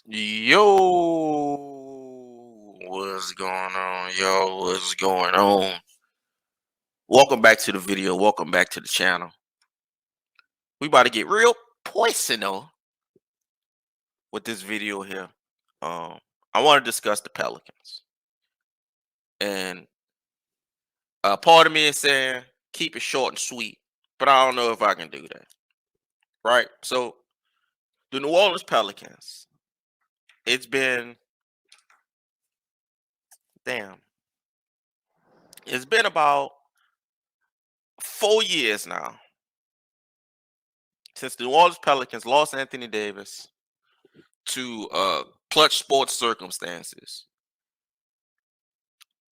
Yo, what's going on? Yo, what's going on? Welcome back to the video. Welcome back to the channel. We about to get real personal with this video here. Um, I want to discuss the Pelicans, and part of me is saying keep it short and sweet, but I don't know if I can do that. Right? So the New Orleans Pelicans. It's been damn. It's been about 4 years now since the New Orleans Pelicans lost Anthony Davis to clutch sports circumstances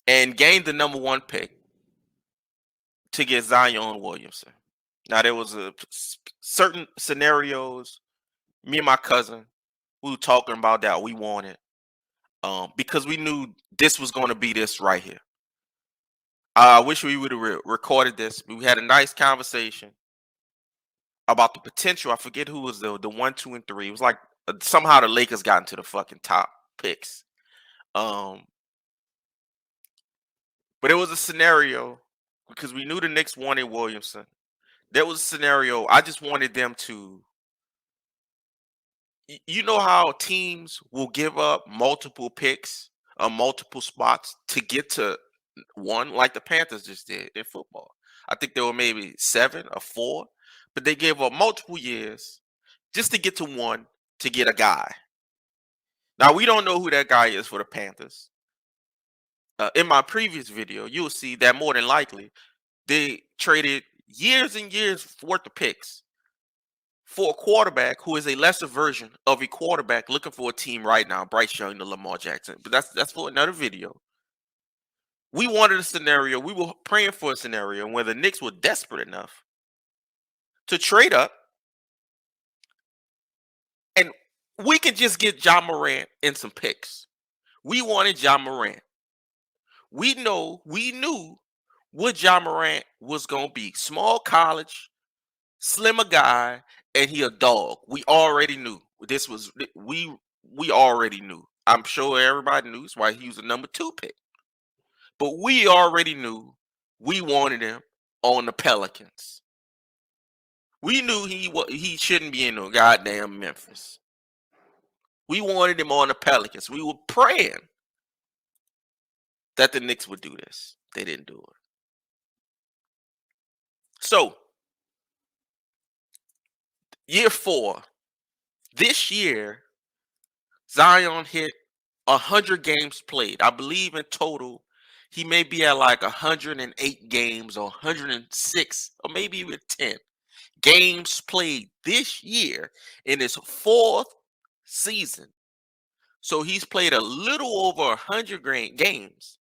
and gained the number one pick to get Zion Williamson. Now there was certain scenarios. Me and my cousin, we were talking about that we wanted because we knew this was going to be this right here. I wish we would have recorded this. We had a nice conversation about the potential. I forget who was the 1, 2, and 3. It was like somehow the Lakers got into the fucking top picks. Um, But it was a scenario because we knew the Knicks wanted Williamson. There was a scenario. I just wanted them to. You know how teams will give up multiple picks, multiple spots to get to one, like the Panthers just did in football. I think there were maybe 7 or 4, but they gave up multiple years just to get to one to get a guy. Now we don't know who that guy is for the Panthers. In my previous video, you'll see that more than likely they traded years and years worth of picks for a quarterback who is a lesser version of a quarterback looking for a team right now, Bryce Young to Lamar Jackson. But that's for another video. We wanted a scenario. We were praying for a scenario where the Knicks were desperate enough to trade up, and we could just get John Morant and some picks. We wanted John Morant. We knew what John Morant was gonna be. Small college, slimmer guy, and he a dog. We already knew this was we already knew. I'm sure everybody knew. That's why he was a number 2 pick. But we already knew we wanted him on the Pelicans. We knew he shouldn't be in no goddamn Memphis. We wanted him on the Pelicans. We were praying that the Knicks would do this. They didn't do it. So, year 4, this year, Zion hit 100 games played. I believe in total, he may be at like 108 games or 106 or maybe even 10 games played this year in his 4th season. So he's played a little over 100 games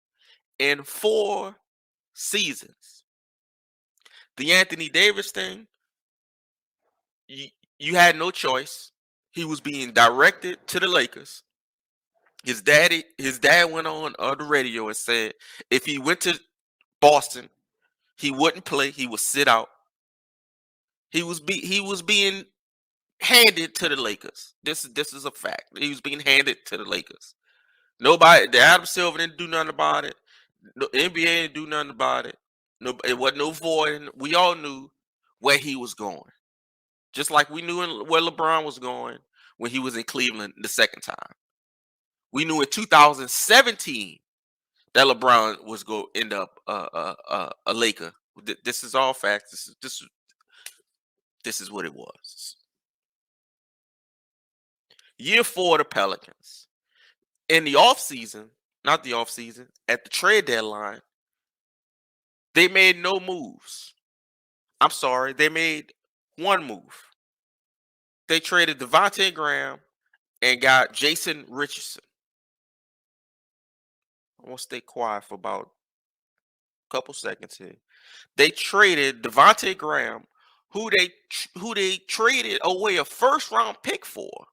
in 4 seasons. The Anthony Davis thing, you had no choice. He was being directed to the Lakers. His dad went on the radio and said if he went to Boston, he wouldn't play. He would sit out. He was being handed to the Lakers. This is a fact. He was being handed to the Lakers. Nobody, the Adam Silver didn't do nothing about it. No, NBA didn't do nothing about it. No, it wasn't no void. We all knew where he was going. Just like we knew where LeBron was going when he was in Cleveland the second time. We knew in 2017 that LeBron was going to end up a Laker. This is all facts. This is what it was. Year 4 of the Pelicans. In the offseason, not the offseason, at the trade deadline, they made no moves. I'm sorry, they made one move. They traded Devontae Graham and got Jason Richardson. I want to stay quiet for about a couple seconds here. They traded Devontae Graham, who they traded away a first round pick for.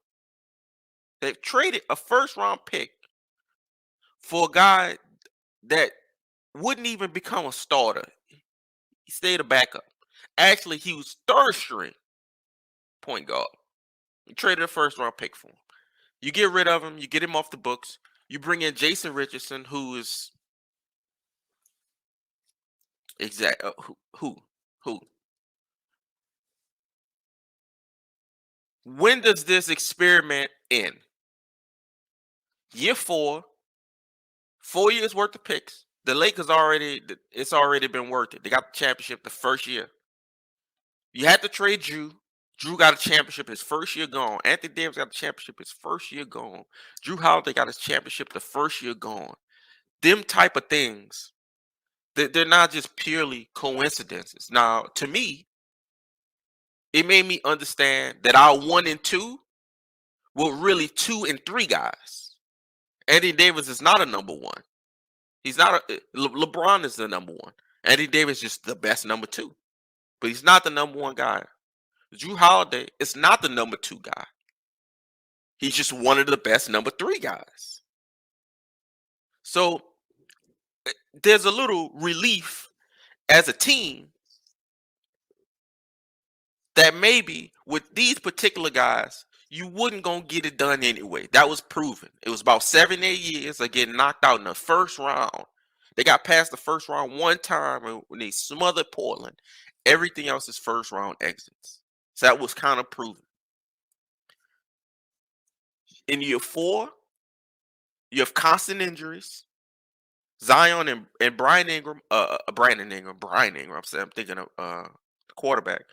They traded a first round pick for a guy that wouldn't even become a starter. He stayed a backup. Actually, he was 3rd string point guard. He traded a first round pick for him. You get rid of him. You get him off the books. You bring in Jason Richardson, who is exact. Who? When does this experiment end? Year four, 4 years worth of picks. The Lakers it's already been worth it. They got the championship the first year. You had to trade Drew. Drew got a championship his first year gone. Anthony Davis got the championship his first year gone. Drew Holiday got his championship the first year gone. Them type of things, they're not just purely coincidences. Now, to me, it made me understand that our 1 and 2 were really 2 and 3 guys. Anthony Davis is not a number one. He's not LeBron is the number one. Anthony Davis is just the best number two, but he's not the number one guy. Drew Holiday is not the number 2 guy. He's just one of the best number 3 guys. So there's a little relief as a team that maybe with these particular guys, you wouldn't gonna get it done anyway. That was proven. It was about 7, 8 years of getting knocked out in the first round. They got past the first round one time when they smothered Portland. Everything else is first round exits. So that was kind of proven. In year 4, you have constant injuries. Zion and Brandon Ingram. I'm thinking of the quarterback.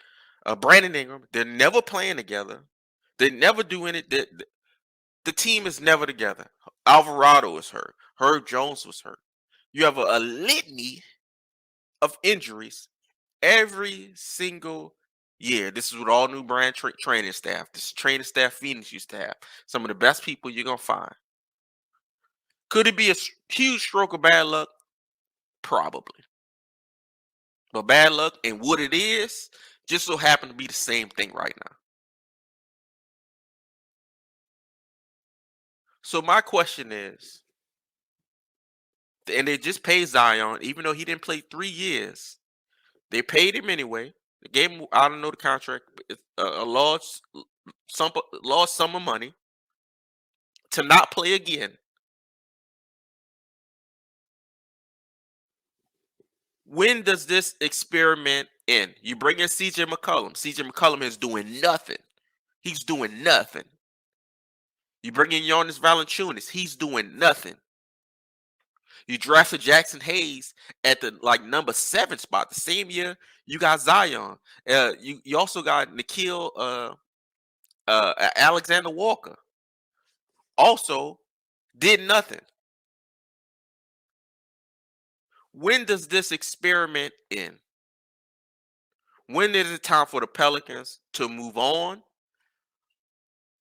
Brandon Ingram. They're never playing together. They never do any. The team is never together. Alvarado is hurt. Herb Jones was hurt. You have a litany of injuries every single year. This is with all new brand training staff. This training staff Phoenix used to have. Some of the best people you're gonna find. Could it be a huge stroke of bad luck? Probably. But bad luck and what it is just so happen to be the same thing right now. So my question is, and they just paid Zion, even though he didn't play 3 years, they paid him anyway. They gave him, I don't know the contract, but it's a large sum of money to not play again. When does this experiment end? You bring in CJ McCollum. CJ McCollum is doing nothing. He's doing nothing. You bring in Jonas Valanciunas. He's doing nothing. You drafted Jackson Hayes at the number 7 spot. The same year you got Zion. You also got Nikhil Alexander Walker. Also did nothing. When does this experiment end? When is it time for the Pelicans to move on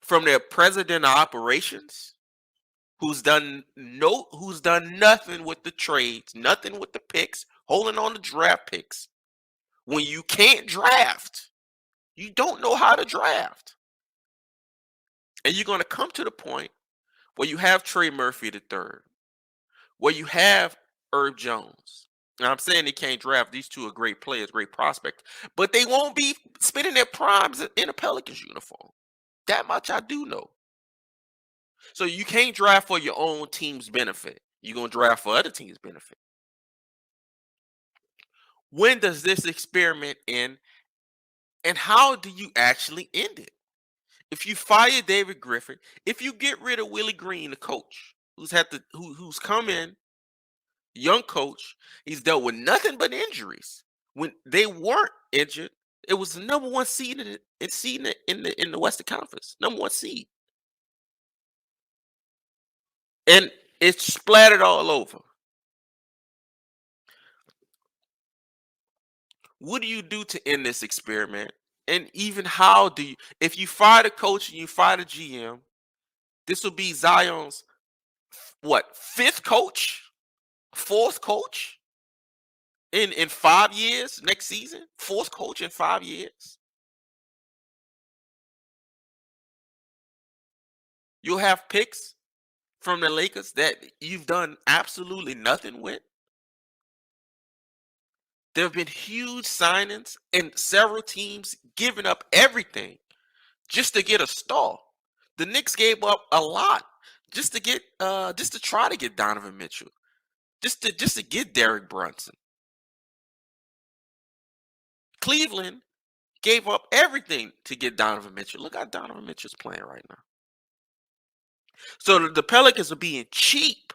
from their president of operations, who's done nothing with the trades, nothing with the picks, holding on to draft picks. When you can't draft, you don't know how to draft. And you're going to come to the point where you have Trey Murphy the third, where you have Herb Jones. Now, I'm saying they can't draft. These two are great players, great prospects, but they won't be spending their primes in a Pelicans uniform. That much I do know. So you can't draft for your own team's benefit. You're going to draft for other teams' benefit. When does this experiment end? And how do you actually end it? If you fire David Griffin, if you get rid of Willie Green, the coach, who's come in, young coach, he's dealt with nothing but injuries. When they weren't injured, it was the number 1 seed in the Western Conference, number 1 seed, and it's splattered all over. What do you do to end this experiment? And even how do you, if you fire the coach and you fire the GM, this will be Zion's what, 5th coach, 4th coach in 5 years next season, 4th coach in 5 years. You'll have picks from the Lakers that you've done absolutely nothing with. There have been huge signings and several teams giving up everything just to get a star. The Knicks gave up a lot just to try to get Donovan Mitchell, just to get Derek Brunson. Cleveland gave up everything to get Donovan Mitchell. Look how Donovan Mitchell's playing right now. So the Pelicans are being cheap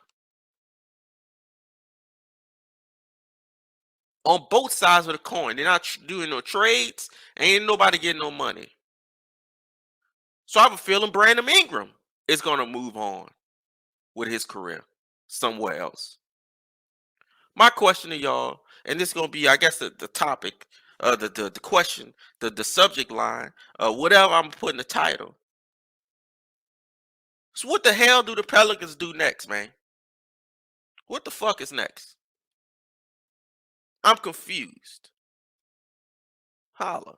on both sides of the coin. They're not doing no trades. Ain't nobody getting no money. So I have a feeling Brandon Ingram is going to move on with his career somewhere else. My question to y'all, and this is going to be, I guess, the topic, the question, the subject line, whatever I'm putting the title. So what the hell do the Pelicans do next, man? What the fuck is next? I'm confused. Holla.